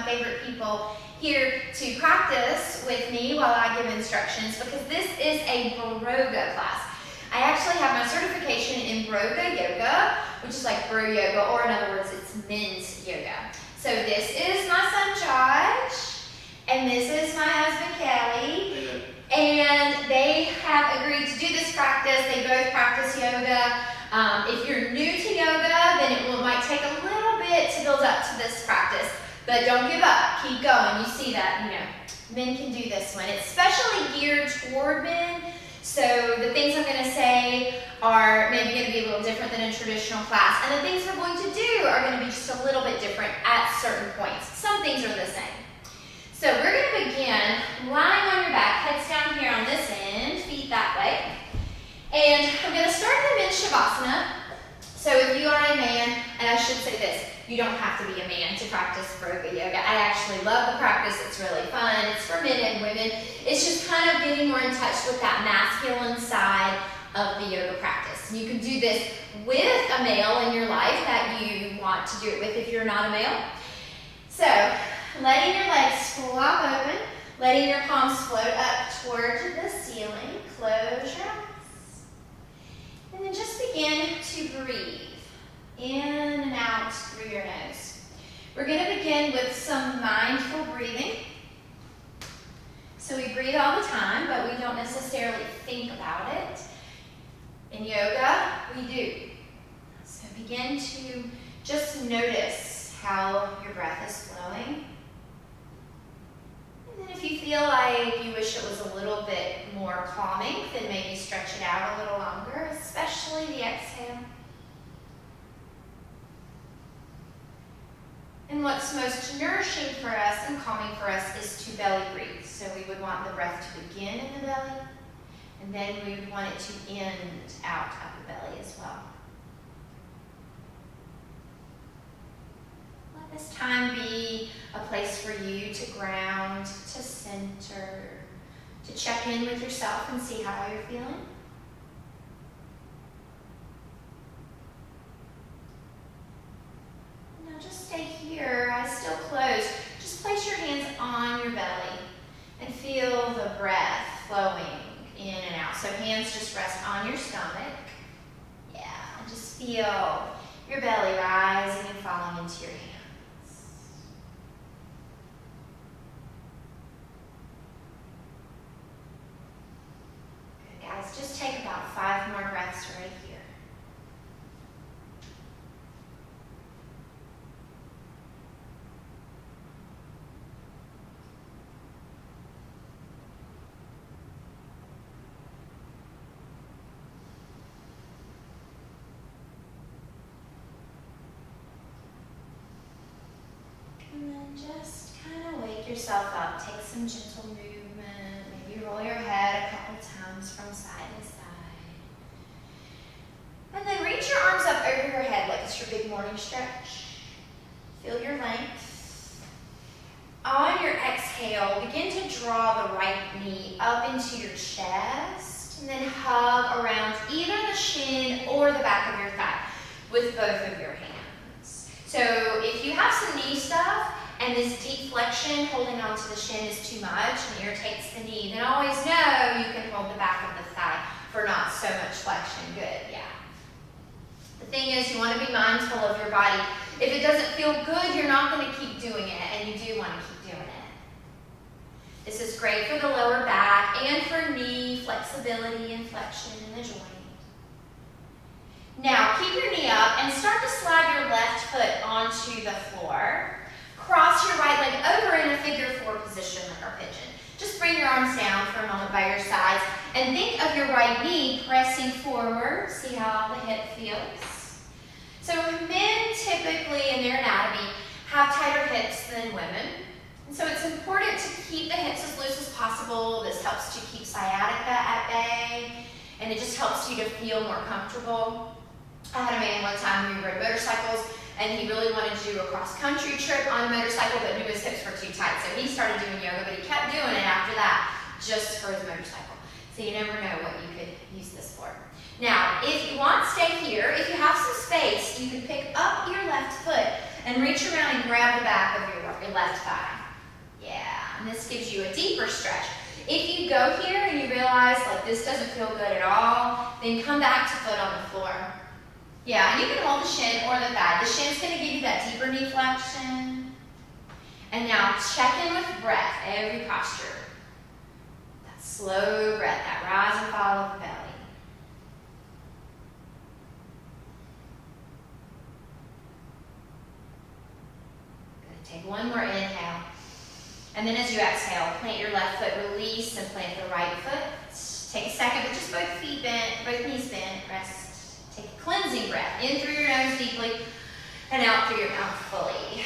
favorite people here to practice with me while I give instructions, because this is a Broga class. I actually have my certification in Broga Yoga, which is like bro yoga, or in other words, it's men's yoga. So this is my son Josh, and this is my husband Kelly, and they have agreed to do this practice. They both practice yoga. If you're new to yoga, then it might take a little bit to build up to this practice, but don't give up. Keep going. You see that, men can do this one. It's specially geared toward men, so the things I'm going to say are maybe going to be a little different than a traditional class, and the things we're going to do are going to be just a little bit different at certain points. Some things are the same. So we're going to begin lying on your back, heads down here on this end, feet that way. And I'm going to start in the men's Shavasana. So if you are a man, and I should say this, you don't have to be a man to practice Broga Yoga. I actually love the practice. It's really fun. It's for men and women. It's just kind of getting more in touch with that masculine side of the yoga practice. You can do this with a male in your life that you want to do it with if you're not a male. So letting your legs flop open, letting your palms float up toward the ceiling. Close your eyes. And then just begin to breathe in and out through your nose. We're going to begin with some mindful breathing. So we breathe all the time, but we don't necessarily think about it. In yoga, we do. So begin to just notice how your breath is flowing. And then if you feel like you wish it was a little bit more calming, then maybe stretch it out a little longer, especially the exhale. And what's most nourishing for us and calming for us is to belly breathe. So we would want the breath to begin in the belly, and then we would want it to end out of the belly as well. Let this time be a place for you to ground, to center, to check in with yourself and see how you're feeling. Now just stay here, eyes still closed. Just place your hands on your belly and feel the breath flowing in and out. So hands just rest on your stomach. Yeah, and just feel your belly rising and falling into your hands. Good, guys. Just take about 5 more breaths right here. And then just kind of wake yourself up. Take some gentle movement. Maybe roll your head a couple times from side to side. And then reach your arms up over your head like it's your big morning stretch. Feel your length. On your exhale, begin to draw the right knee up into your chest and then hug around either the shin or the back of your thigh with both of your hands. So if you have some knee stuff and this deep flexion holding onto the shin is too much and irritates the knee, then always know you can hold the back of the thigh for not so much flexion. Good, yeah. The thing is, you want to be mindful of your body. If it doesn't feel good, you're not going to keep doing it, and you do want to keep doing it. This is great for the lower back and for knee flexibility and flexion in the joint. Now, keep your knee up and start to slide your left foot onto the floor. Cross your right leg over in a figure 4 position like our pigeon. Just bring your arms down for a moment by your sides and think of your right knee pressing forward. See how the hip feels. So men typically in their anatomy have tighter hips than women. And so it's important to keep the hips as loose as possible. This helps to keep sciatica at bay, and it just helps you to feel more comfortable. I had a man one time who rode motorcycles, and he really wanted to do a cross-country trip on a motorcycle, but knew his hips were too tight. So he started doing yoga, but he kept doing it after that, just for his motorcycle. So you never know what you could use this for. Now, if you want, stay here. If you have some space, you can pick up your left foot and reach around and grab the back of your left thigh. Yeah, and this gives you a deeper stretch. If you go here and you realize like this doesn't feel good at all, then come back to foot on the floor. Yeah, and you can hold the shin or the thigh. The shin's going to give you that deeper knee flexion. And now check in with breath, every posture. That slow breath, that rise and fall of the belly. Good. Take one more inhale. And then as you exhale, plant your left foot, release, and plant the right foot. Take a second with just both feet bent, both knees bent, rest. Take a cleansing breath, in through your nose deeply, and out through your mouth fully.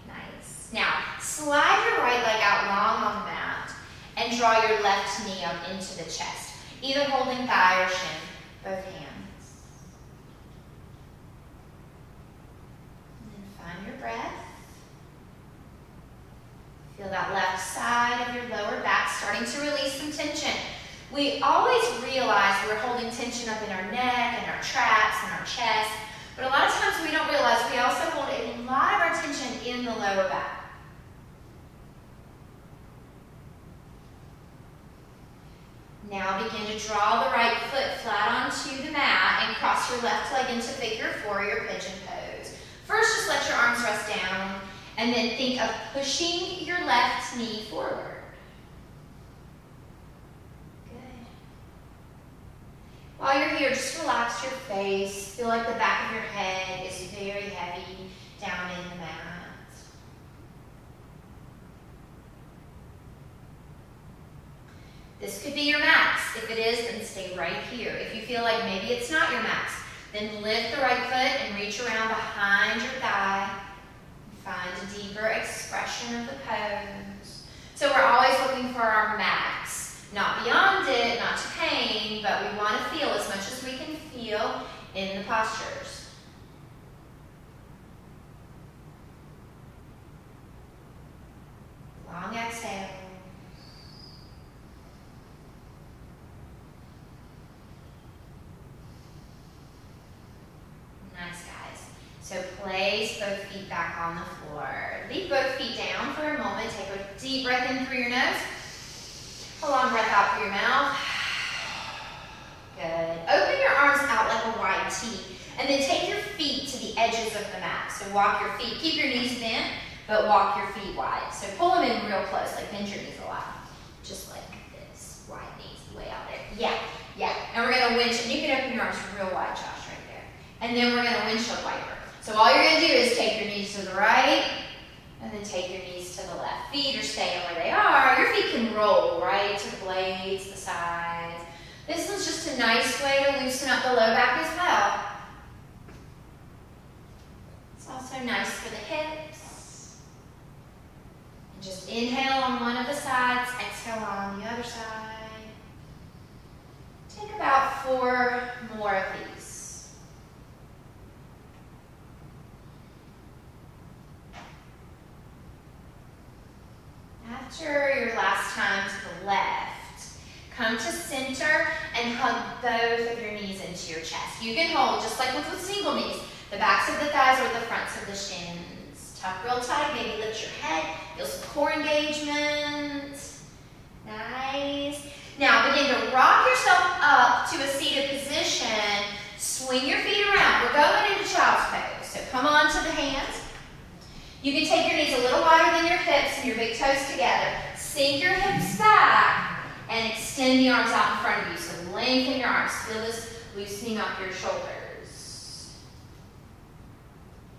Nice. Now, slide your right leg out long on the mat, and draw your left knee up into the chest, either holding thigh or shin, both hands. And then find your breath. Feel that left side of your lower back starting to release some tension. We always realize we're holding tension up in our neck and our traps and our chest, but a lot of times we don't realize we also hold a lot of our tension in the lower back. Now begin to draw the right foot flat onto the mat and cross your left leg into figure four, your pigeon pose. First, just let your arms rest down, and then think of pushing your left knee forward. Good. While you're here, just relax your face. Feel like the back of your head is very heavy down in the mat. This could be your max. If it is, then stay right here. If you feel like maybe it's not your max, then lift the right foot and reach around behind your thigh. Find a deeper expression of the pose. So we're always looking for our max. Not beyond it, not to pain, but we want to feel as much as we can feel in the postures. Long exhale. Nice, guys. So place both feet back on the floor. Leave both feet down for a moment. Take a deep breath in through your nose. A long breath out through your mouth. Good. Open your arms out like a wide T. And then take your feet to the edges of the mat. So walk your feet. Keep your knees bent, but walk your feet wide. So pull them in real close, like bend your knees a lot. Just like this. Wide knees, way out there. Yeah, yeah. And we're going to winch. And you can open your arms real wide, Josh, right there. And then we're going to windshield wiper. So all you're going to do is take your knees to the right, and then take your knees to the left. Feet are staying where they are. Your feet can roll right to the blades, the sides. This one's just a nice way to loosen up the low back as well. It's also nice for the hips. And just inhale on one of the sides, exhale on the other side. Take about 4 more of these. After your last time to the left, come to center and hug both of your knees into your chest. You can hold, just like with single knees, the backs of the thighs or the fronts of the shins. Tuck real tight, maybe lift your head, feel some core engagement. Nice. Now begin to rock yourself up to a seated position. Swing your feet around. We're going into child's pose. So come on to the hands. You can take your knees a little wider than your hips and your big toes together. Sink your hips back and extend the arms out in front of you. So lengthen your arms. Feel this loosening up your shoulders.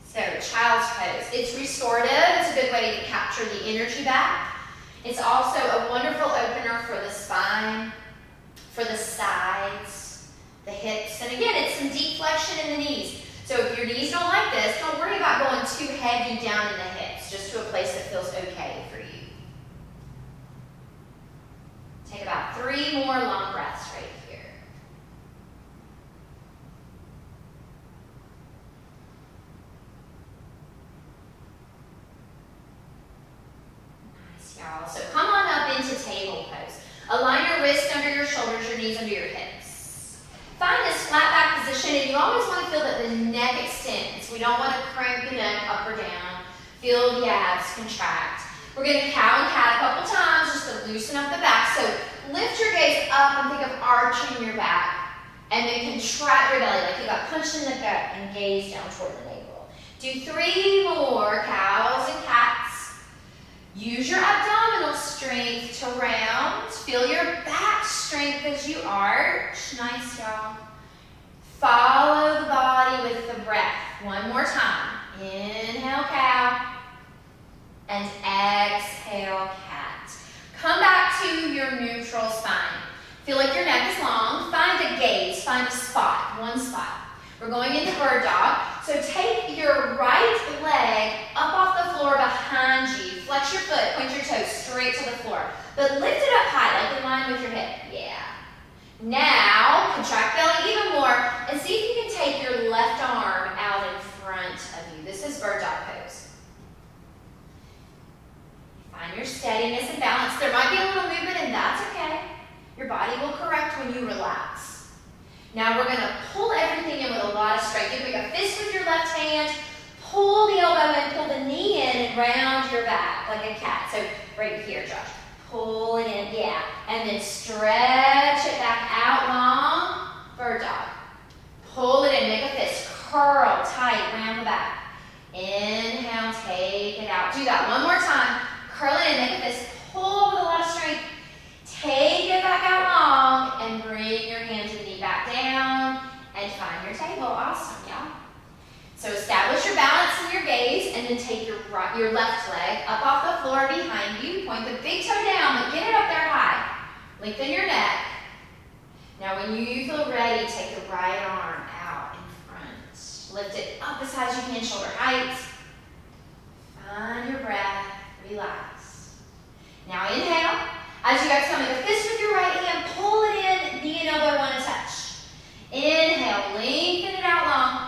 So child's pose. It's restorative. It's a good way to capture the energy back. It's also a wonderful opener for the spine, for the sides, the hips. And again, it's some deep flexion in the knees. So if your knees don't like this, don't worry about going too heavy down in the hips, just to a place that feels okay for you. Take about 3 more long breaths right here. Nice, y'all. So come on up into table pose. Align your wrists under your shoulders, your knees under your hips. Find this flat back position, and you always want to feel that the neck extends. We don't want to crank the neck up or down. Feel the abs contract. We're going to cow and cat a couple times just to loosen up the back. So lift your gaze up and think of arching your back. And then contract your belly like you got punched in the gut and gaze down toward the navel. Do 3 more cows and cats. Use your abdominal strength to round. Feel your back strength as you arch. Nice, y'all. Follow the body with the breath. One more time. Inhale, cow. And exhale, cat. Come back to your neutral spine. Feel like your neck is long. Find a gaze. Find a spot. One spot. We're going into bird dog. So take your right leg up off the floor behind you. Flex your foot. Point your toes straight to the floor. But lift it up high, like in line with your hip. Yeah. Now, contract belly even more, and see if you can take your left arm out in front of you. This is bird dog pose. Find your steadiness and balance. There might be a little movement, and that's okay. Your body will correct when you relax. Now we're going to pull everything in with a lot of strength. You make a fist with your left hand, pull the elbow in, pull the knee in, and round your back like a cat. So right here, Josh. Pull it in, yeah. And then stretch it back out long. Bird dog. Pull it in, make a fist. Curl tight, round the back. Inhale, take it out. Do that one more time. Curl it in, make a fist. Pull with a lot of strength. Take it back out long and bring your hands and knee back down and find your table. Awesome, y'all. So establish your balance and your gaze, and then take your left leg up off the floor behind you. Point the big toe down, but get it up there high. Lengthen your neck. Now when you feel ready, take the right arm out in front. Lift it up as high as you can, shoulder height. Find your breath, relax. Now inhale. As you exhale, make a fist with your right hand, pull it in, knee and elbow want to touch. Inhale, lengthen it out long.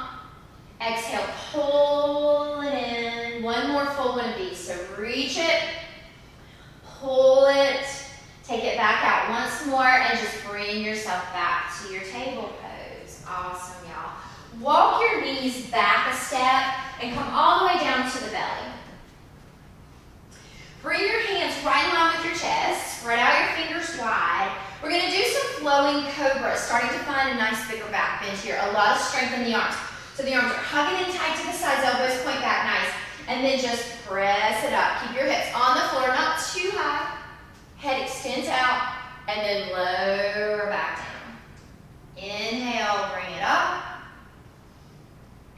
Exhale, pull it in. One more full one of these. So reach it, pull it, take it back out once more, and just bring yourself back to your table pose. Awesome, y'all. Walk your knees back a step and come all the way down to the belly. Bring your hands right in line with your chest. Spread out your fingers wide. We're going to do some flowing cobras, starting to find a nice bigger back bend here. A lot of strength in the arms. So the arms are hugging in tight to the sides, elbows point back, nice. And then just press it up. Keep your hips on the floor, not too high. Head extends out, and then lower back down. Inhale, bring it up.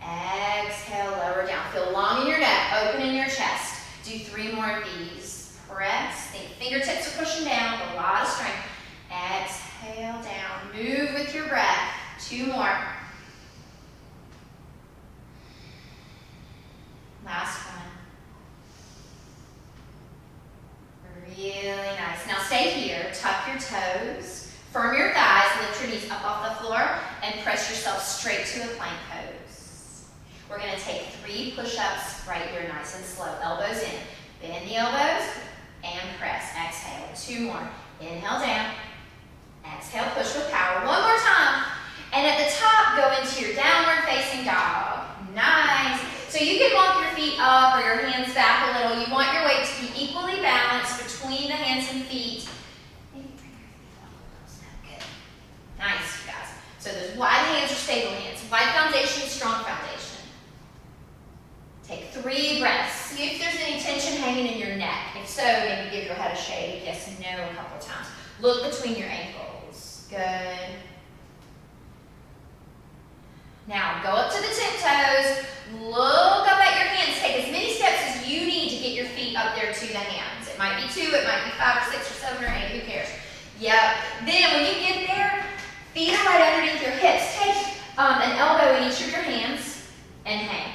Exhale, lower down. Feel long in your neck, open in your chest. Do 3 more of these. Press, think fingertips are pushing down with a lot of strength. Exhale down, move with your breath. 2 more. Last one. Really nice. Now stay here, tuck your toes, firm your thighs, lift your knees up off the floor, and press yourself straight to a plank pose. We're going to take 3 push-ups right here, nice and slow. Elbows in. Bend the elbows and press. Exhale. 2 more. Inhale down. Exhale, push with power. 1 more time. And at the top, go into your downward facing dog. Nice. So you can walk your feet up or your hands back a little. You want your weight to be equally balanced between the hands and feet. Maybe bring your feet up a little step. Good. Nice, you guys. So those wide hands are stable hands. Wide foundation, strong foundation. Take 3 breaths. See if there's any tension hanging in your neck. If so, maybe give your head a shake. Yes and no a couple times. Look between your ankles. Good. Now, go up to the tiptoes. Look up at your hands. Take as many steps as you need to get your feet up there to the hands. It might be 2, it might be 5 or 6 or 7 or 8. Who cares? Yep. Then when you get there, feet are right underneath your hips. Take an elbow in each of your hands and hang.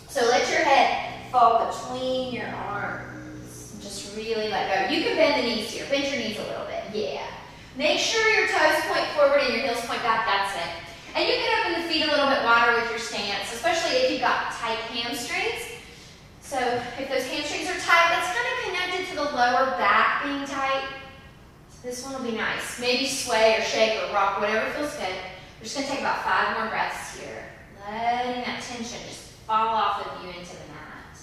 So let your head fall between your arms. Just really let go. You can bend the knees here. Bend your knees a little bit. Yeah. Make sure your toes point forward and your heels point back. That's it. And you can open the feet a little bit wider with your stance, especially if you've got tight hamstrings. So if those hamstrings are tight, that's kind of connected to the lower back being tight. So this one will be nice. Maybe sway or shake or rock, whatever feels good. We're just going to take about 5 more breaths here. Letting that tension just fall off of you into the mat.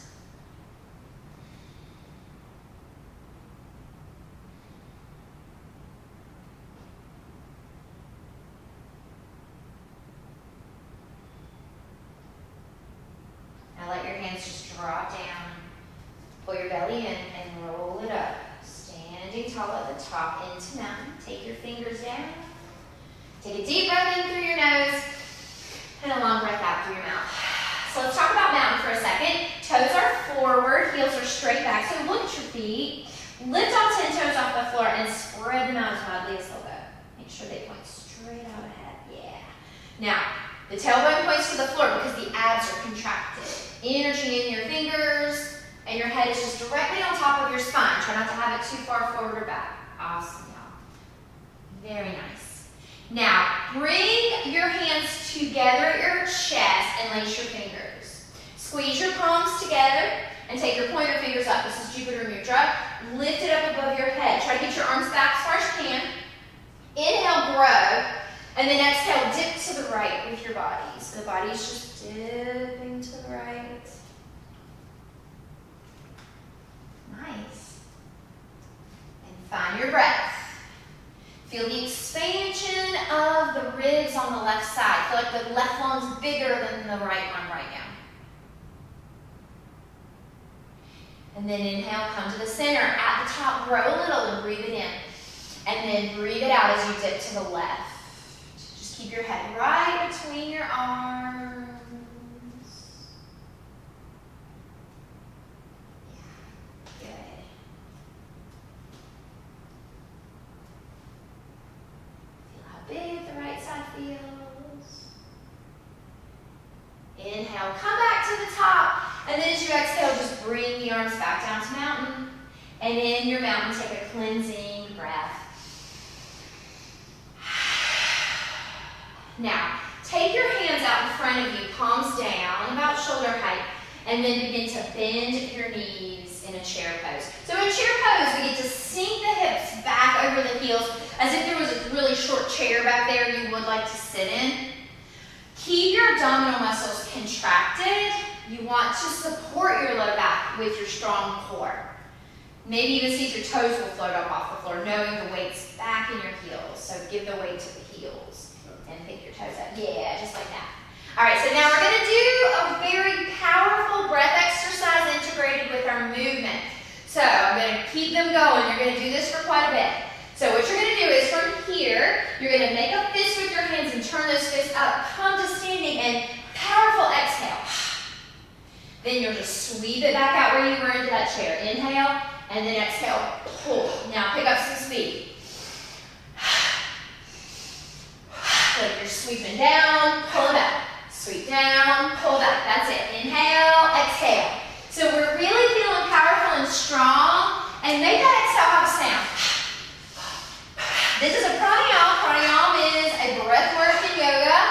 Take a deep breath in through your nose and a long breath out through your mouth. So let's talk about mountain for a second. Toes are forward, heels are straight back. So look at your feet. Lift all 10 toes off the floor and spread them out as widely as they'll go. Make sure they point straight out ahead. Yeah. Now, the tailbone points to the floor because the abs are contracted. Energy in your fingers, and your head is just directly on top of your spine. Try not to have it too far forward or back. Awesome, y'all. Very nice. Now, bring your hands together at your chest and lace your fingers. Squeeze your palms together and take your pointer fingers up. This is Jupiter Mudra. Lift it up above your head. Try to get your arms back as far as you can. Inhale, grow. And then exhale, dip to the right with your body. So the body's just dipping to the right. Nice. And find your breath. Feel the expansion of the ribs on the left side. Feel like the left lung's bigger than the right one right now. And then inhale, come to the center. At the top, grow a little and breathe it in. And then breathe it out as you dip to the left. Just keep your head right between your arms. Yeah, good. Feel how big the right side feels. Inhale, come back to the top. And then as you exhale, just bring the arms back down to mountain. And in your mountain, take a cleansing breath. Now, take your hands out in front of you, palms down, about shoulder height, and then begin to bend your knees in a chair pose. So in chair pose, we get to sink the hips back over the heels as if there was a really short chair back there you would like to sit in. Keep your abdominal muscles contracted. You want to support your low back with your strong core. Maybe even see if your toes will float up off the floor, knowing the weight's back in your heels. So give the weight to the heels and pick your toes up. Yeah, just like that. All right, so now we're going to do a very powerful breath exercise integrated with our movement. So I'm going to keep them going. You're going to do this for quite a bit. So what you're going to do is from here, you're going to make a fist with your hands and turn those fists up. Come to standing and powerful exhale. Then you'll just sweep it back out where you were into that chair. Inhale, and then exhale, pull. Now pick up some speed. Like you're sweeping down, pull it back. Sweep down, pull back. That's it. Inhale, exhale. So we're really feeling powerful and strong. And make that exhale have a sound. This is a pranayama. Pranayama is a breath work in yoga.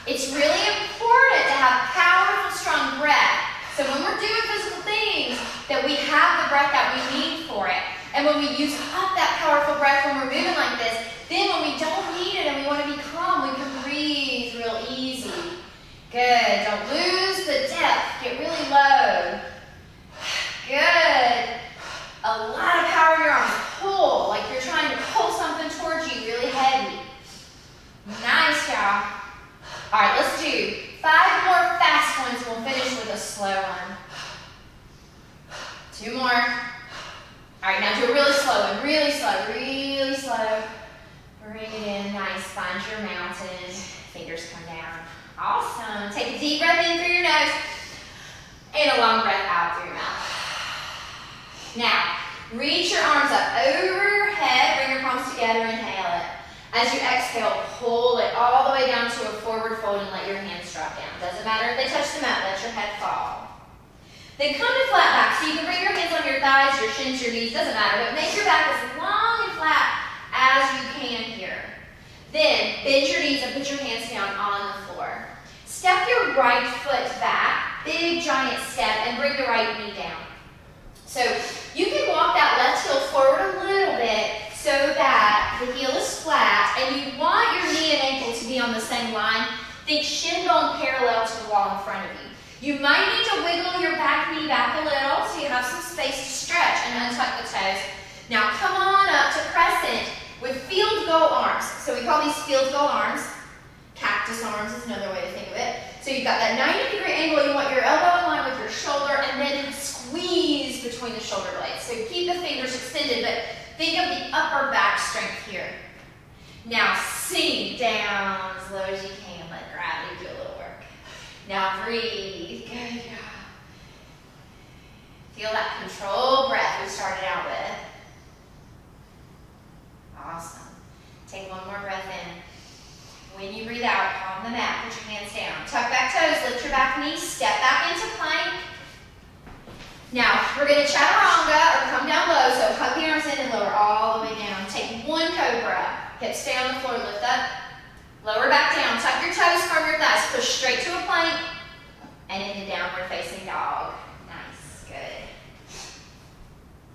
It's really important to have powerful, strong breath. So when we're doing physical things, that we have the breath that we need for it. And when we use up that powerful breath when we're moving like this, then when we don't need it and we want to be calm, we can breathe real easy. Good. Don't lose the depth. Get really low. Good. A lot of power in your arms. Pull, like you're trying to pull something towards you really heavy. Nice job. All right, let's do 5 more fast ones. We'll finish with a slow one. 2 more. All right, now do a really slow one. Really slow, really slow. Bring it in. Nice. Find your mountain. Fingers come down. Awesome. Take a deep breath in through your nose and a long breath out through your mouth. Now, reach your arms up over your head. Bring your palms together. Inhale it. As you exhale, pull it all the way down to a forward fold and let your hands drop down. Doesn't matter if they touch the mat. Let your head fall. Then come to flat back. So you can bring your hands on your thighs, your shins, your knees. Doesn't matter. But make your back as long and flat as you can here. Then bend your knees and put your hands down on the floor. Step your right foot back. Big giant step and bring the right knee down. So you can walk that left heel forward a little bit so that the heel is flat, and you want your knee and ankle to be on the same line. Think shin bone parallel to the wall in front of you. You might need to wiggle your back knee back a little so you have some space to stretch and untuck the toes. Now come on up to crescent with field goal arms. So we call these field goal arms. Cactus arms is another way to think of it. So you've got that 90-degree angle. You want your elbow in line with your shoulder and then squeeze between the shoulder blades. So keep the fingers extended, but think of the upper back strength here. Now sink down as low as you can. Let gravity do a little work. Now breathe. Good job. Feel that controlled breath we started out with. Awesome. Take one more breath in. When you breathe out, palm the mat, put your hands down. Tuck back toes, lift your back knee, step back into plank. Now, we're going to chaturanga or come down low, so hug the arms in and lower all the way down. Take one cobra. Hips stay on the floor, lift up. Lower back down, tuck your toes, firm your thighs, push straight to a plank, and into downward facing dog. Nice, good.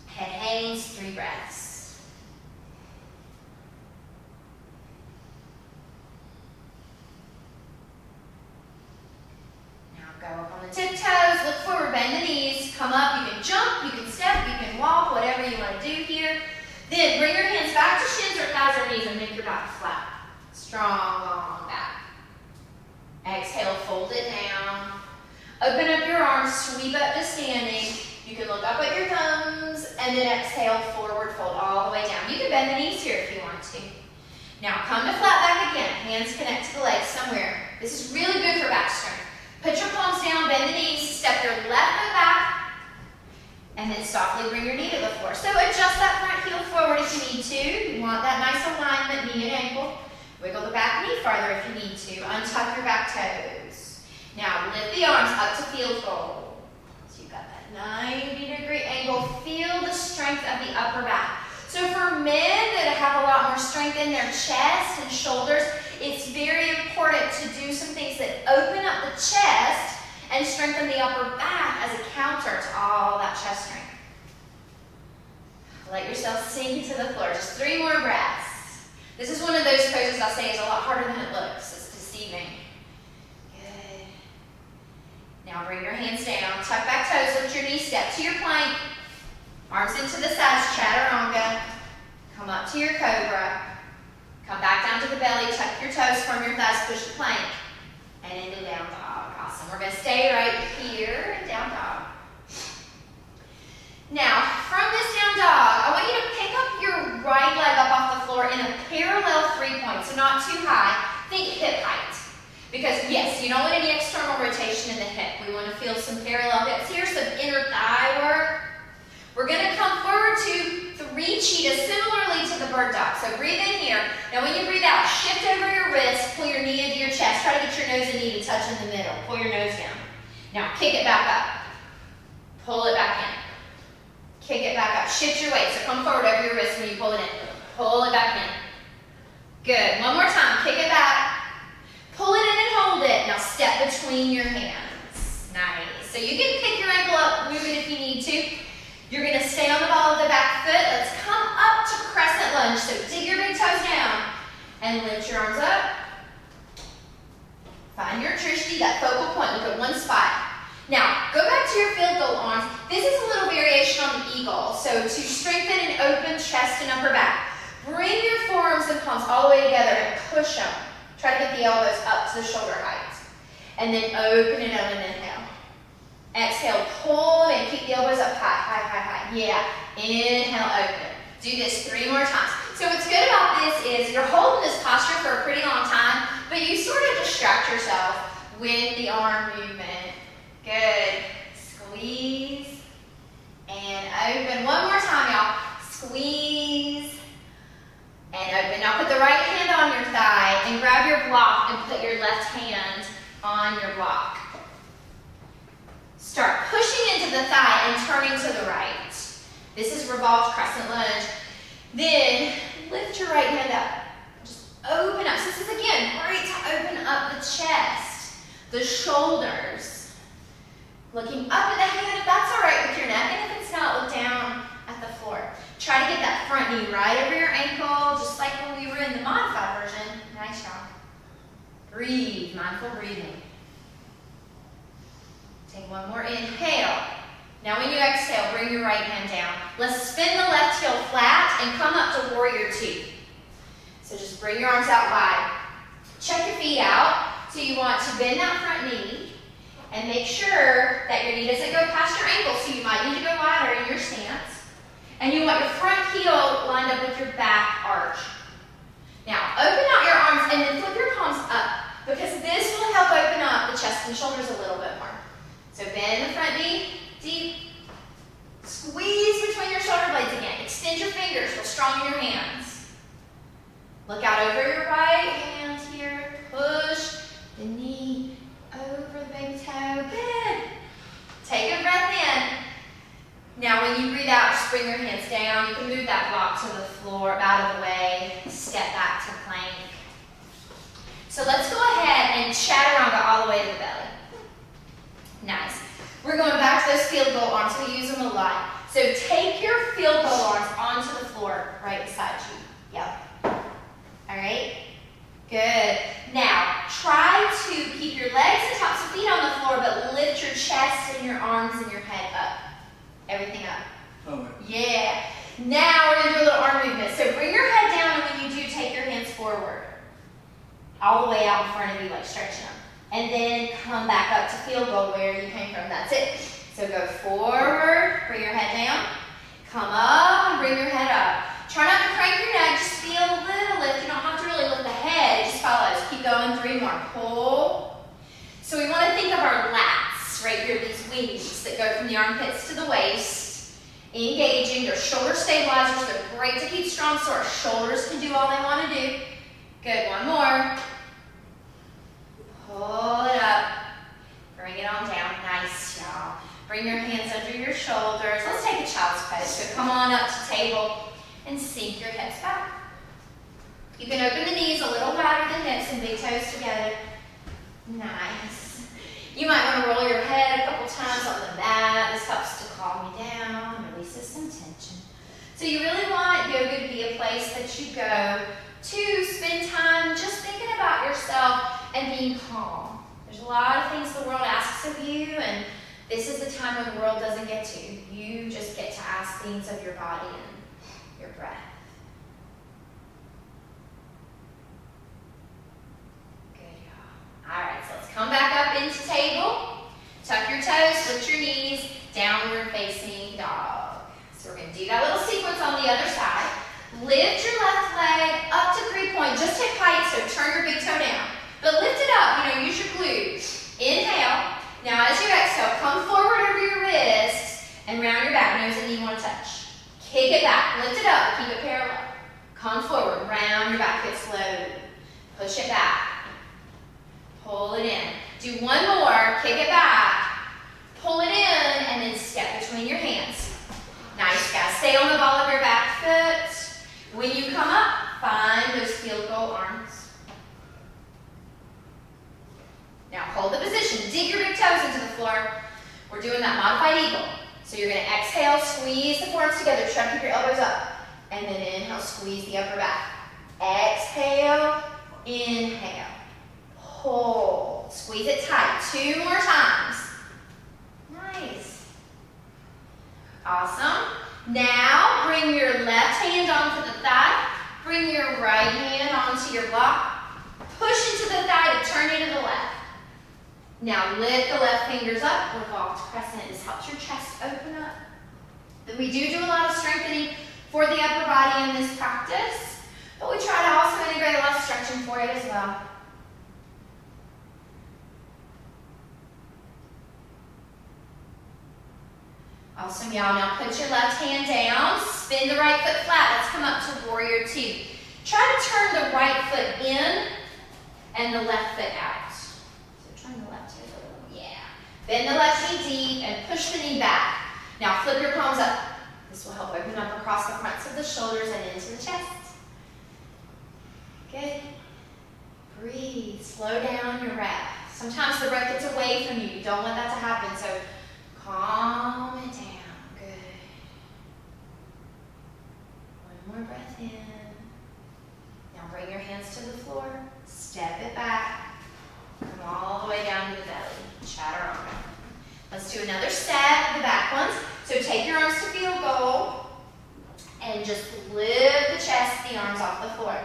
Head hangs, 3 breaths. Now go up on the tiptoes, look forward, bend the knees, come up, you can jump, you can step, you can walk, whatever you want to do here. Then bring your hands back to shins or thighs or knees and make your back flat. Strong, long back. Exhale, fold it down. Open up your arms, sweep up to standing. You can look up at your thumbs and then exhale, forward fold all the way down. You can bend the knees here if you want to. Now come to flat back again. Hands connect to the legs somewhere. This is really good for back strength. Put your palms down, bend the knees, step your left foot back, and then softly bring your knee to the floor. So adjust that front heel forward if you need to. You want that nice alignment, knee and ankle. Wiggle the back knee farther if you need to. Untuck your back toes. Now lift the arms up to field goal. So you've got that 90-degree angle. Feel the strength of the upper back. So for men that have a lot more strength in their chest and shoulders, it's very important to do some things that open up the chest and strengthen the upper back as a counter to all that chest strength. Let yourself sink into the floor. Just 3 more breaths. This is one of those poses I'll say is a lot harder than it looks. It's deceiving. Good. Now bring your hands down. Tuck back toes, lift your knees, step to your plank. Arms into the sides, chaturanga. Come up to your cobra. Come back down to the belly, tuck your toes, form your thighs, push the plank. And into down dog. Awesome. We're going to stay right here in down dog. Now, from this down dog, I want you to pick up your right leg up off the floor in a parallel 3-point, so not too high. Think hip height. Because yes, you don't want any external rotation in the hip. We want to feel some parallel hips here, some inner thigh work. We're going to come forward to 3 cheetahs, similarly to the bird dog. So breathe in here. Now when you breathe out, shift over your wrist, pull your knee into your chest. Try to get your nose and knee to touch in the middle. Pull your nose down. Now kick it back up. Pull it back in. Kick it back up. Shift your weight. So come forward over your wrist when you pull it in. Pull it back in. Good. One more time. Kick it back. Pull it in and hold it. Now step between your hands. Nice. So you can pick your ankle up, move it if you need to. You're going to stay on the ball of the back foot. Let's come up to crescent lunge. So dig your big toes down and lift your arms up. Find your Trishti, that focal point. Look at one spot. Now, go back to your field goal arms. This is a little variation on the eagle. So to strengthen and open chest and upper back, bring your forearms and palms all the way together and push them. Try to get the elbows up to the shoulder height. And then open it up and inhale. Exhale, pull them in. Keep the elbows up high, high, high, high. Yeah. Inhale, open. Do this 3 more times. So what's good about this is you're holding this posture for a pretty long time, but you sort of distract yourself with the arm movement. Good. Squeeze and open. One more time, y'all. Squeeze and open. Now put the right hand on your thigh and grab your block and put your left hand on your block. Start pushing into the thigh and turning to the right. This is revolved crescent lunge. Then lift your right hand up. Just open up. So this is, again, great to open up the chest, the shoulders. Looking up at the hand if that's all right with your neck, and if it's not, look down at the floor. Try to get that front knee right over your ankle, just like when we were in the modified version. Nice job. Breathe, mindful breathing. Take one more inhale. Now when you exhale, bring your right hand down. Let's spin the left heel flat and come up to warrior 2. So just bring your arms out wide. Check your feet out. So you want to bend that front knee and make sure that your knee doesn't go past your ankle. So you might need to go wider in your stance. And you want your front heel lined up with your back arch. Now, open out your arms and then flip your palms up because this will help open up the chest and shoulders a little bit more. So bend the front knee deep. Squeeze between your shoulder blades again. Extend your fingers. Feel strong in your hands. Look out over your right hand here. Push the knee over the big toe. Good. Take a breath in. Now when you breathe out, just bring your hands down. You can move that block to the floor, out of the way. Step back to plank. So let's go ahead and chaturanga all the way to the belly. Nice. We're going back to those field goal arms. We use them a lot. So take your field goal arms onto the floor right beside you. Yep. All right. Good. Now, try to keep your legs and tops of feet on the floor, but lift your chest and your arms and your head up. Everything up. Oh. Yeah. Now we're going to do a little arm movement. So bring your head down, and when you do, take your hands forward. All the way out in front of you, like stretching them. And then come back up to field goal where you came from. That's it. So go forward, bring your head down. Come up and bring your head up. Try not to crank your neck, just feel a little lift. You don't have to really lift the head, it just follows. Keep going, 3 more. Pull. So we want to think of our lats, right here, these wings that go from the armpits to the waist. Engaging, they're shoulder stabilizers. They're great to keep strong so our shoulders can do all they want to do. Good, 1 more. Pull it up. Bring it on down. Nice, y'all. Bring your hands under your shoulders. Let's take a child's pose. So come on up to table and sink your hips back. You can open the knees a little wider than hips and big toes together. Nice. You might want to roll your head a couple times on the mat. This helps to calm you down, releases some tension. So you really want yoga to be a place that you go to spend time just thinking about yourself and being calm. There's a lot of things the world asks of you, and this is the time when the world doesn't get to. You just get to ask things of your body and your breath. Good, y'all. All right, so let's come back up into table. Tuck your toes, lift your knees, downward facing dog. So we're going to do that little sequence on the other side. Lift your left leg up to 3-point. Just hip height, so turn your big toe down. But lift it up, use your glutes. Inhale. Now as you exhale, come forward over your wrists and round your back. Nose and knee want to touch. Kick it back. Lift it up. Keep it parallel. Come forward. Round your back foot slowly. Push it back. Pull it in. Do 1 more. Kick it back. Pull it in and then step between your hands. Nice, guys. Stay on the ball of your back foot. When you come up, find those field goal arms. Now hold the position. Dig your big toes into the floor. We're doing that modified eagle. So you're going to exhale, squeeze the forearms together. Try to keep your elbows up. And then inhale, squeeze the upper back. Exhale, inhale. Hold. Squeeze it tight. 2 more times. Nice. Awesome. Now bring your left hand onto the thigh. Bring your right hand onto your block. Push into the thigh to turn into the left. Now lift the left fingers up, revolved crescent. This helps your chest open up. Then we do a lot of strengthening for the upper body in this practice, but we try to also integrate a lot of stretching for it as well. Awesome, y'all. Now put your left hand down, spin the right foot flat. Let's come up to warrior 2. Try to turn the right foot in and the left foot out. Turn the left toe a little. Yeah. Bend the left knee deep and push the knee back. Now flip your palms up. This will help open up across the fronts of the shoulders and into the chest. Good. Breathe. Slow down your breath. Sometimes the breath gets away from you. You don't want that to happen, so calm it down. Good. 1 more breath in. Now bring your hands to the floor. Step it back. Come all the way down to the belly. Chaturanga. Let's do another set of the back ones. So take your arms to field goal and just lift the chest, the arms off the floor.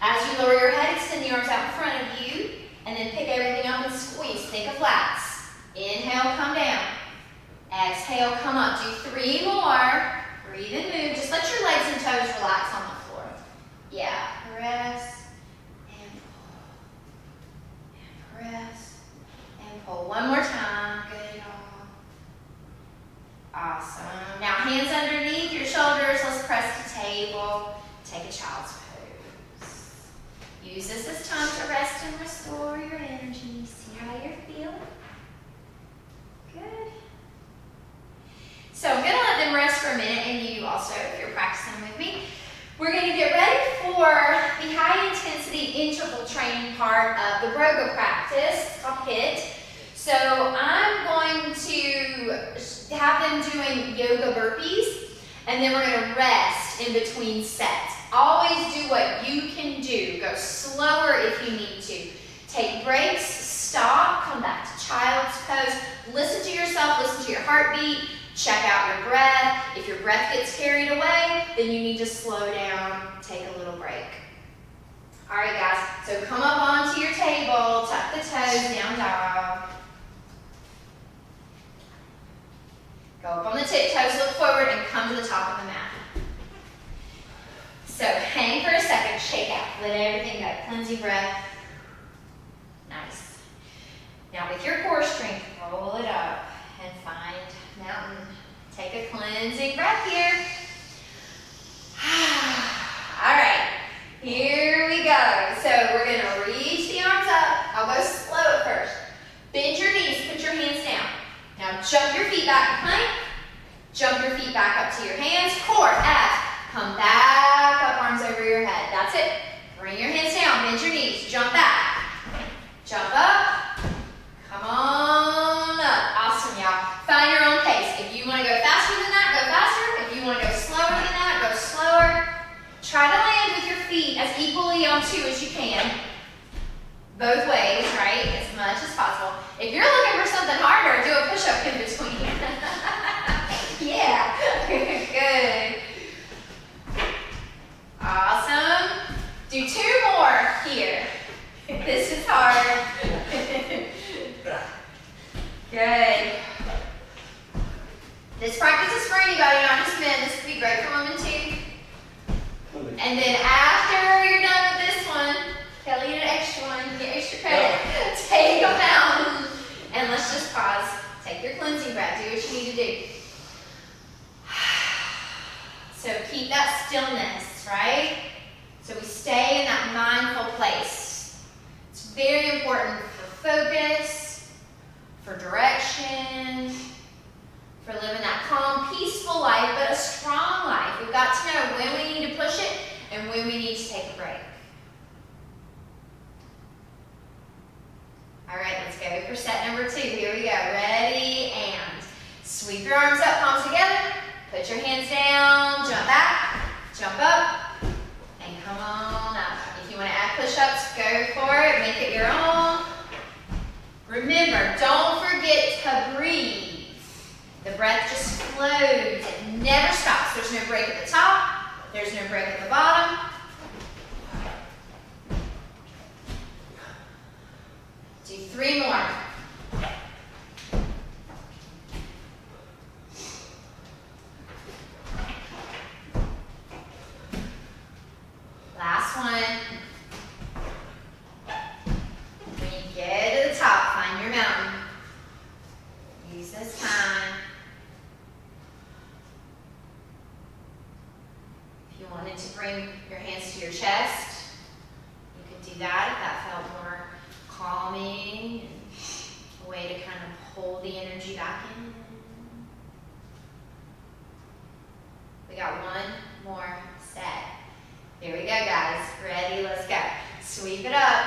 As you lower your head, extend the arms out in front of you and then pick everything up and squeeze. Think of lats. Inhale, come down. Exhale, come up. Do 3 more. Breathe and move. Just let your legs and toes relax on the floor. Yeah, rest. breath. And pull one more time. Good, y'all. Awesome. Now hands underneath your shoulders. Let's press to table. Take a child's pose. Use this as time to rest and restore your energy. See how you're feeling? Good. So I'm going to let them rest for a minute, and you also, if you're practicing with me, we're going to get ready for the high intensity interval training part of the Broga practice. It's called HIIT. So I'm going to have them doing yoga burpees, and then we're going to rest in between sets. Always do what you can do. Go slower if you need to. Take breaks, stop, come back to child's pose. Listen to yourself, listen to your heartbeat. Check out your breath. If your breath gets carried away, then you need to slow down, take a little break. All right, guys, so come up onto your table, tuck the toes, down dog. Go up on the tiptoes, look forward, and come to the top of the mat. So hang for a second, shake out, let everything go. Cleansing breath. Nice. Now with your core strength, roll it up and find mountain. Take a cleansing breath here. All right, here we go. So we're going to reach the arms up. I'll go slow at first. Bend your knees, put your hands down. Now jump your feet back and plank. Jump your feet back up to your hands. Core, abs. Come back up, arms over your head. That's it. Bring your hands down, bend your knees. Jump back. Jump up. Come on up. Awesome, y'all. Find your own pace. If you want to go faster than that, go faster. If you want to go slower than that, go slower. Try to land with your feet as equally on two as you can. Both ways, right? As much as possible. If you're looking for something harder, do a push-up in between. Yeah. Good. Awesome. Do two more here. This is hard. Good. This practice is for anybody, not just men. This would be great for women too. And then after you're done with this one, Kelly did an extra one, you get extra credit. Take a mountain. And let's just pause. Take your cleansing breath. Do what you need to do. So keep that stillness, right? So we stay in that mindful place. It's very important for focus, for direction, for living that calm, peaceful life, but a strong life. We've got to know when we need to push it and when we need to take a break. All right, let's go for set number 2. Here we go. Ready, and sweep your arms up, palms together. Put your hands down, jump back, jump up, and come on up. If you want to add push-ups, go for it. Make it your own. Remember, don't forget to breathe. The breath just flows. It never stops. There's no break at the top. There's no break at the bottom. Do 3 more. Last one. When you get to the top, find your mountain. Use this time. If you wanted to bring your hands to your chest, you could do that if that felt more calming and a way to kind of hold the energy back in. We got one more set. Here we go, guys. Ready? Let's go. Sweep it up.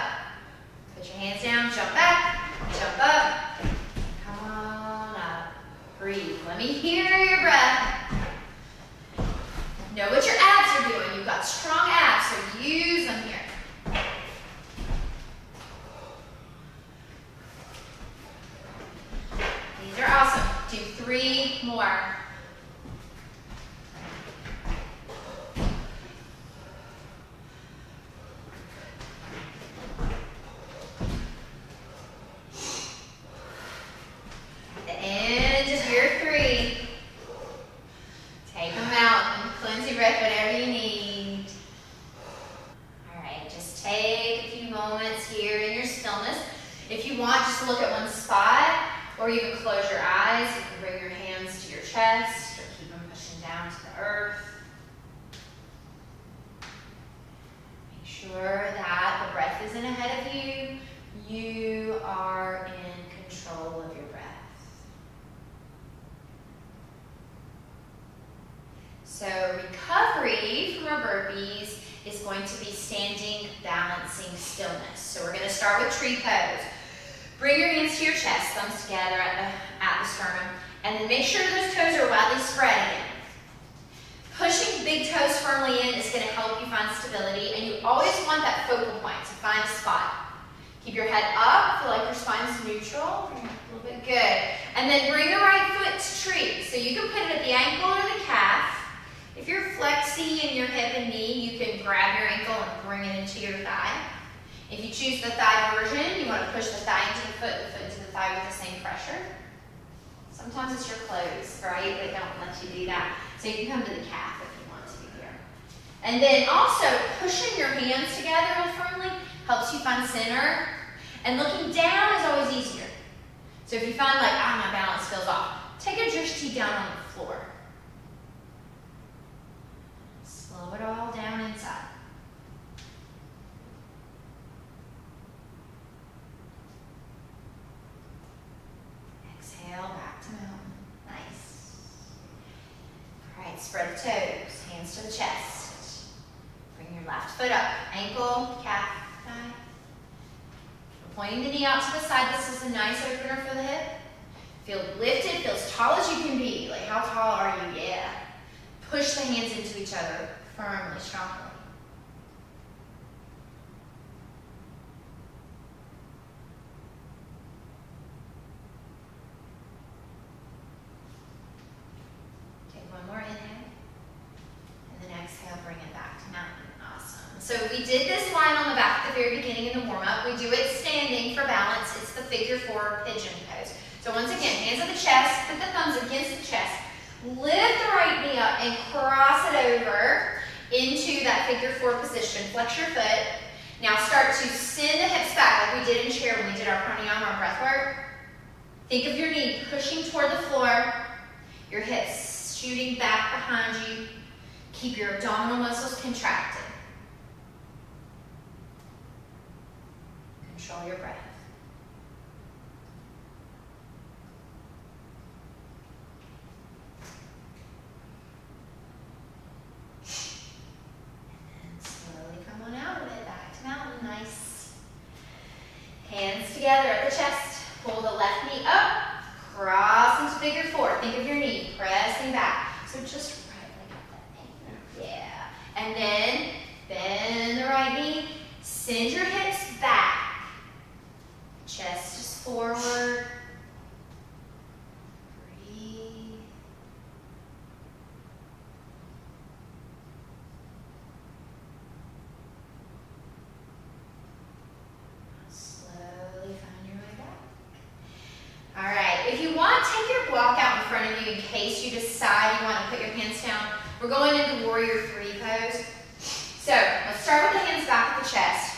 Put your hands down. Jump back. Jump up. Come on up. Breathe. Let me hear your breath. Know what your abs are doing. You've got strong abs, so use them here. These are awesome. Do 3 more. The end of your 3. Take them out and cleanse your breath, whatever you need. All right, just take a few moments here in your stillness. If you look at one spot, or you can close your eyes. You can bring your hands to your chest, or keep them pushing down to the earth. Make sure that the breath isn't ahead of you. You are in control of your breath. So recovery from our burpees is going to be standing, balancing stillness. So we're going to start with tree pose. Bring your hands to your chest, thumbs together at the sternum, and then make sure those toes are widely spread again. Pushing big toes firmly in is going to help you find stability, and you always want that focal point to find a spot. Keep your head up, feel like your spine is neutral. Bring it up a little bit, good. And then bring the right foot to tree. So you can put it at the ankle or the calf. If you're flexy in your hip and knee, you can grab your ankle and bring it into your thigh. If you choose the thigh version, you want to push the thigh into the foot into the thigh with the same pressure. Sometimes it's your clothes, right, that don't let you do that. So you can come to the calf if you want to here. And then also, pushing your hands together real firmly helps you find center. And looking down is always easier. So if you find like, my balance feels off, take a drishti down on the floor. Slow it all down inside. Exhale, back to mountain. Nice. All right, spread the toes, hands to the chest. Bring your left foot up, ankle, calf, thigh. We're pointing the knee out to the side. This is a nice opener for the hip. Feel lifted, feel as tall as you can be. Like, how tall are you? Yeah. Push the hands into each other firmly, strongly. Take one more inhale. And then exhale, bring it back to mountain. Awesome. So we did this line on the back at the very beginning in the warm-up. We do it standing for balance. It's the figure 4 pigeon pose. So once again, hands at the chest, put the thumbs against the chest. Lift the right knee up and cross it over into that figure 4 position. Flex your foot. Now start to send the hips back like we did in chair when we did our pranayama or breath work. Think of your knee pushing toward the floor, your hips shooting back behind you. Keep your abdominal muscles contracted. Control your breath. Hands together at the chest. Pull the left knee up. Cross into figure 4. Think of your knee pressing back. So just right like that. Yeah. And then bend the right knee. Send your hips back. Chest is forward. Breathe. All right, if you want, take your block out in front of you in case you decide you want to put your hands down. We're going into warrior 3 pose. So let's start with the hands back at the chest.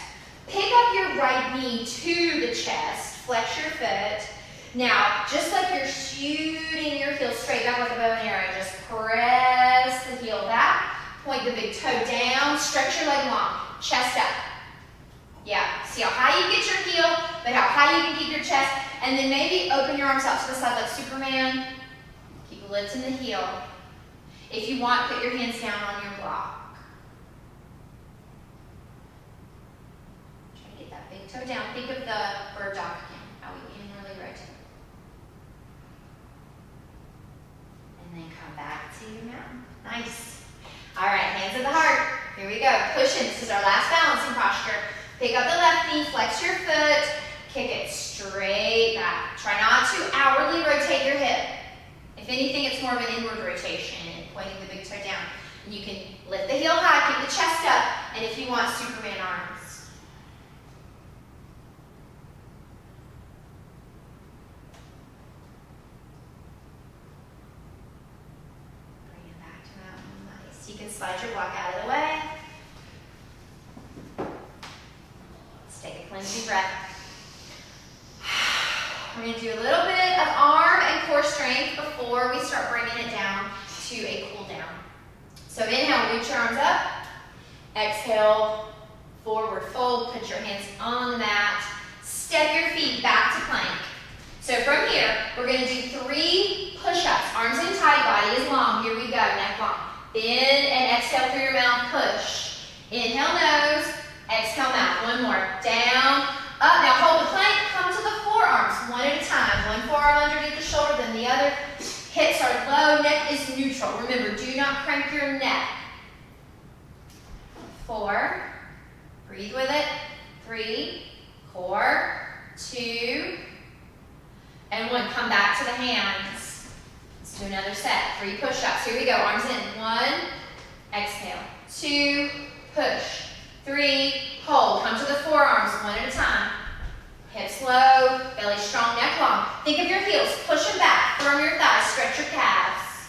Pick up your right knee to the chest. Flex your foot. Now, just like you're shooting your heel straight back like a bow and arrow, just press the heel back. Point the big toe down. Stretch your leg long. Chest up. Yeah, see how high you get your heel, but how high you can keep your chest. And then maybe open your arms out to the side like Superman. Keep lifting the heel. If you want, put your hands down on your block. Try to get that big toe down. Think of the bird dog again, how we inwardly rotate. And then come back to your mountain. Nice. All right, hands at the heart. Here we go. Push in. This is our last balancing posture. Pick up the left knee, flex your foot, kick it straight back. Try not to outwardly rotate your hip. If anything, it's more of an inward rotation and pointing the big toe down. You can lift the heel high, keep the chest up, and if you want, Superman arms. Bring it back to mountain. Nice. You can slide your block out of the way. Take a cleansing breath. We're going to do a little bit of arm and core strength before we start bringing it down to a cool down. So inhale, reach your arms up. Exhale, forward fold. Put your hands on the mat. Step your feet back to plank. So from here, we're going to do 3 push-ups. Arms in tight, body is long. Here we go, neck long. Bend and exhale through your mouth, push. Inhale, nose. Exhale, mouth. One more. Down, up. Now hold the plank. Come to the forearms, one at a time. One forearm underneath the shoulder, then the other. Hips are low, neck is neutral. Remember, do not crank your neck. 4. Breathe with it. 3. Core. 2. And 1. Come back to the hands. Let's do another set. 3 push-ups. Here we go. Arms in. 1. Exhale. 2. Push. 3. Hold. Come to the forearms, one at a time. Hips low, belly strong, neck long. Think of your heels. Push them back. Firm your thighs. Stretch your calves.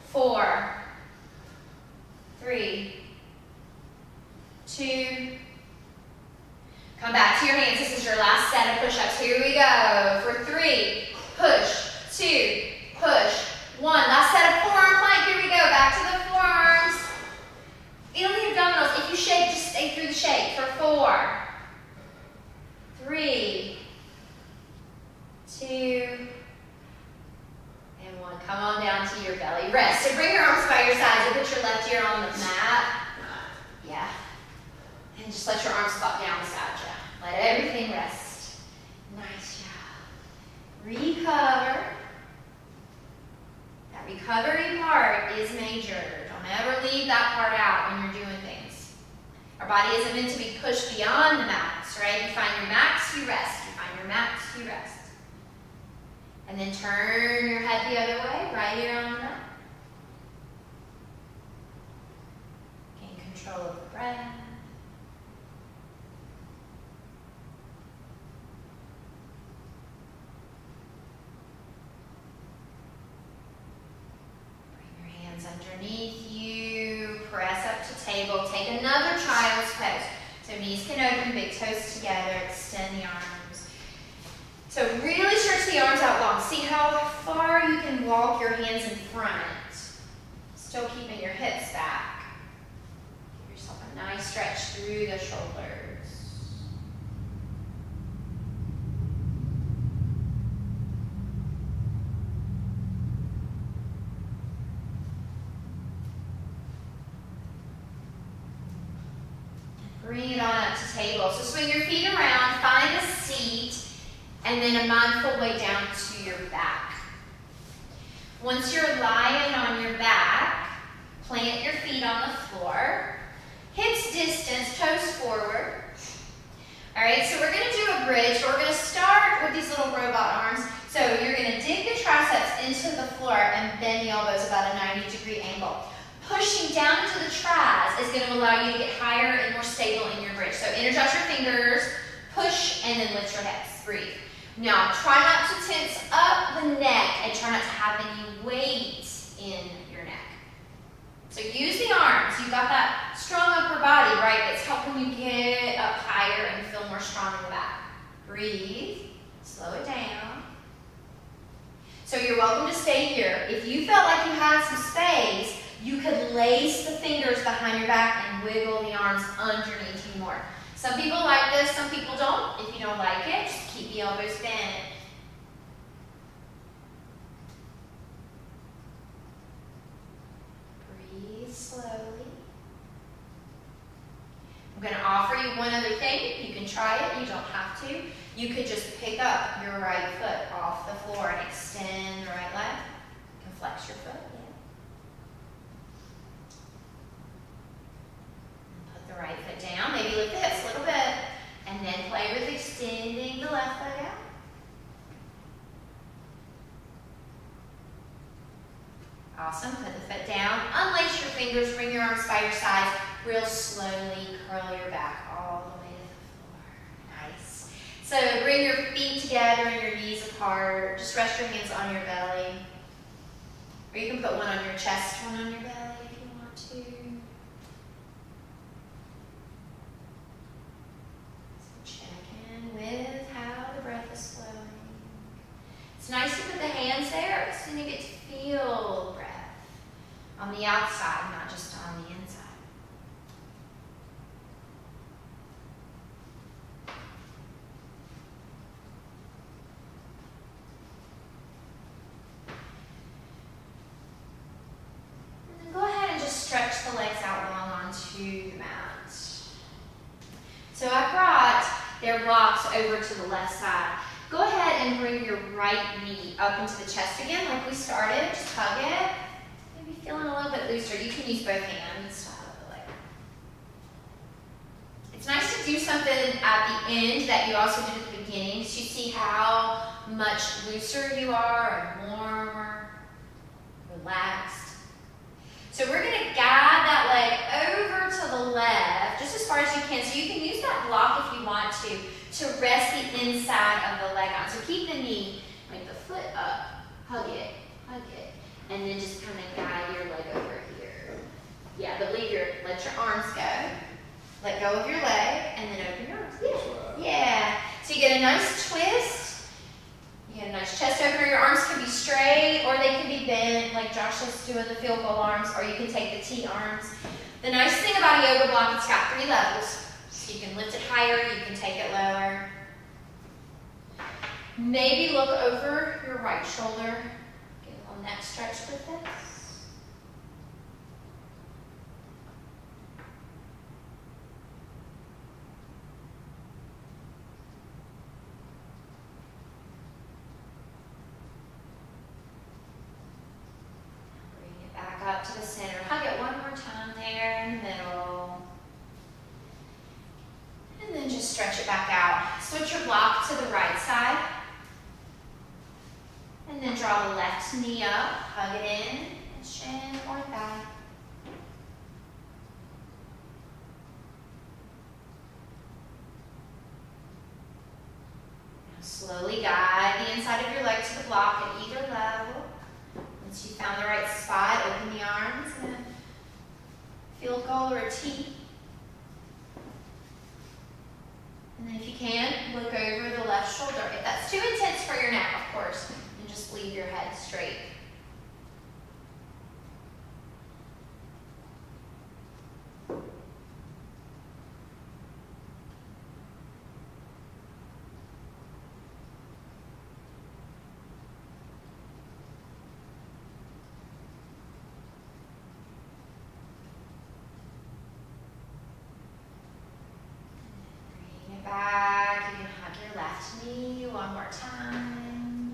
4. 3. 2. Come back to your hands. This is your last set of push-ups. Here we go. For 3. Push. 2. Push. 1. Last set of forearm plank. Here we go. Back to the forearms. Feel the abdominals. If you shake, just stay through the shake. For 4. 3. 2. And 1. Come on down to your belly. Rest. So bring your arms by your sides and put your left ear on the mat. Yeah. And just let your arms flop down beside you. Let everything rest. Nice job. Recover. That recovery part is major. Don't ever leave that part out when you're doing things. Our body isn't meant to be pushed beyond the max, right? You find your max, you rest. You find your max, you rest. And then turn your head the other way, right ear on the mat. Gain control of the breath. Underneath you, press up to table. Take another child's pose. So knees can open, big toes together, extend the arms. So really stretch the arms out long. See how far you can walk your hands in front. Still keeping your hips back. Give yourself a nice stretch through the shoulders. Bring it on up to table. So swing your feet around, find a seat, and then a mindful way down to your back. Once you're lying on your back, plant your feet on the floor. Hips distance, toes forward. All right, so we're going to do a bridge. We're going to start with these little robot arms. So you're going to dig the triceps into the floor and bend the elbows about a 90-degree angle. Pushing down into the tris is going to allow you to get higher and more stable in your bridge. So energize your fingers, push, and then lift your hips. Breathe. Now, try not to tense up the neck and try not to have any weight in your neck. So use the arms. You've got that strong upper body, right, that's helping you get up higher and feel more strong in the back. Breathe. Slow it down. So you're welcome to stay here. If you felt like you had some space, you could lace the fingers behind your back and wiggle the arms underneath you more. Some people like this, some people don't. If you don't like it, just keep the elbows bent. Breathe slowly. I'm going to offer you one other thing. You can try it, you don't have to. You could just pick up your right foot off the floor and extend the right leg. You can flex your foot. The right foot down, maybe lift the hips a little bit, and then play with extending the left leg out. Awesome, put the foot down, unlace your fingers, bring your arms by your sides, real slowly curl your back all the way to the floor. Nice. So bring your feet together and your knees apart, just rest your hands on your belly. Or you can put one on your chest, one on your belly if you want to. Check in with how the breath is flowing. It's nice to put the hands there so you get to feel breath on the outside, not just on the inside. And then go ahead and just stretch the legs out long onto the mat. So I brought their blocks over to the left side. Go ahead and bring your right knee up into the chest again like we started. Just hug it. Maybe feeling a little bit looser. You can use both hands to hug the leg. It's nice to do something at the end that you also did at the beginning, so you see how much looser you are and warmer, relaxed. So we're going to guide that leg over to the left, just as far as you can. So you can use that block if you want to rest the inside of the leg on. So keep the knee, like the foot up, hug it, and then just kind of guide your leg over here. Yeah, but let your arms go. Let go of your leg, and then open your arms. Yeah. So you get a nice twist. You get a nice chest opener. Your arms can be straight, or they can be bent, like Josh is doing the field goal arms, or you can take the T arms. The nice thing about a yoga block, it's got 3 levels. So you can lift it higher, you can take it lower. Maybe look over your right shoulder. Get a little neck stretch with this. Up to the center. Hug it one more time there in the middle. And then just stretch it back out. Switch your block to the right side. And then draw the left knee up. Hug it in. And shin or thigh. Now slowly guide the inside of your leg to the block at either level. Once you found the right spot, open the arms in a field goal or a T. And then if you can, look over the left shoulder. If that's too intense for your neck, of course, then just leave your head straight. Back, you can hug your left knee one more time.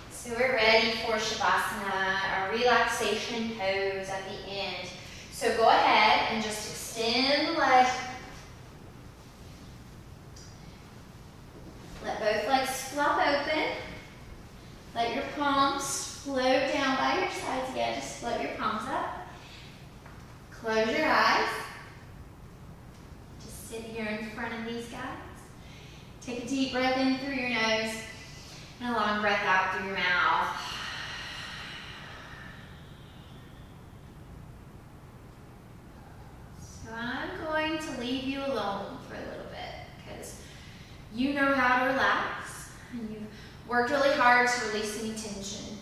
So we're ready for Shavasana, our relaxation pose at the end. So go ahead and just extend the leg. Let both legs flop open. Let your palms float down by your sides again. Just float your palms up. Close your eyes. Sit here in front of these guys. Take a deep breath in through your nose and a long breath out through your mouth. So I'm going to leave you alone for a little bit because you know how to relax and you've worked really hard to release any tension.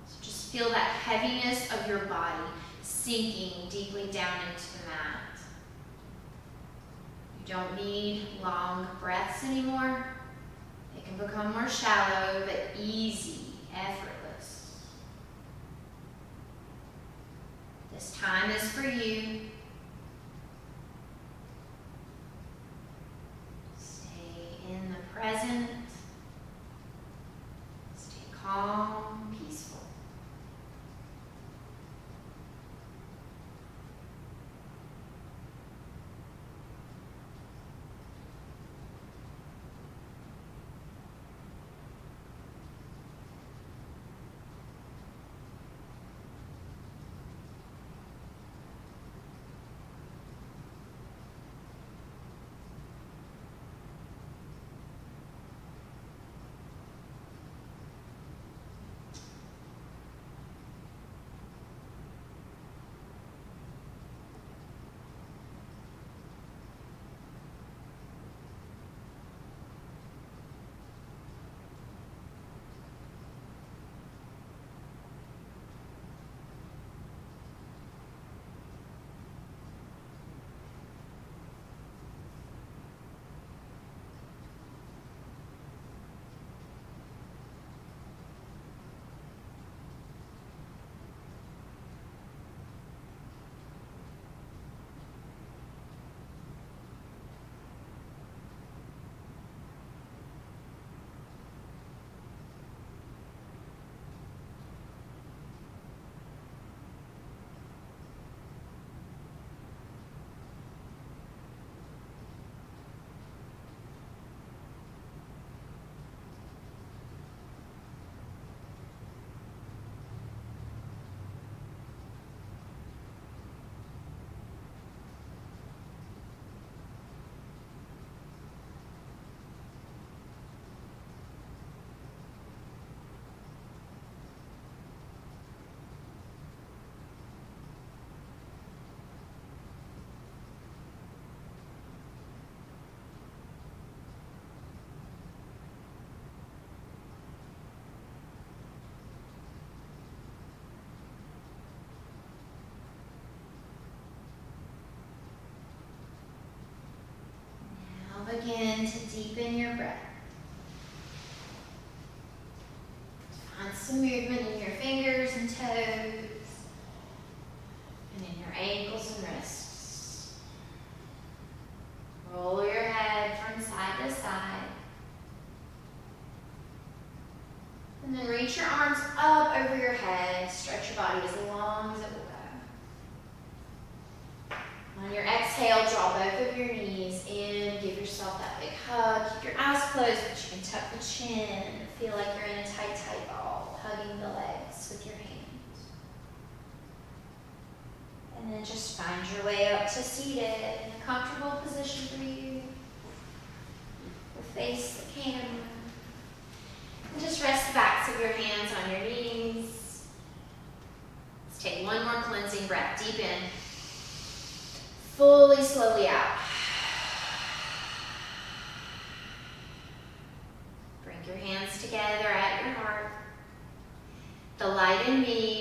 So just feel that heaviness of your body sinking deeply down into the mat. You don't need long breaths anymore. They can become more shallow, but easy, effortless. This time is for you. Stay in the present. Stay calm, peaceful. begin to deepen your breath. Find some movement in your fingers and toes, and in your ankles and wrists. Roll your head from side to side. And then reach your arms up over your head. Stretch your body as long as it will go. On your exhale, draw both of your knees in. Give yourself that big hug. Keep your eyes closed, but you can tuck the chin. Feel like you're in a tight, tight ball, hugging the legs with your hands. And then just find your way up to seated in a comfortable position for you. Face the camera. And just rest the backs of your hands on your knees. Let's take one more cleansing breath. Deep in. Fully, slowly out. Bring your hands together at your heart. The light in me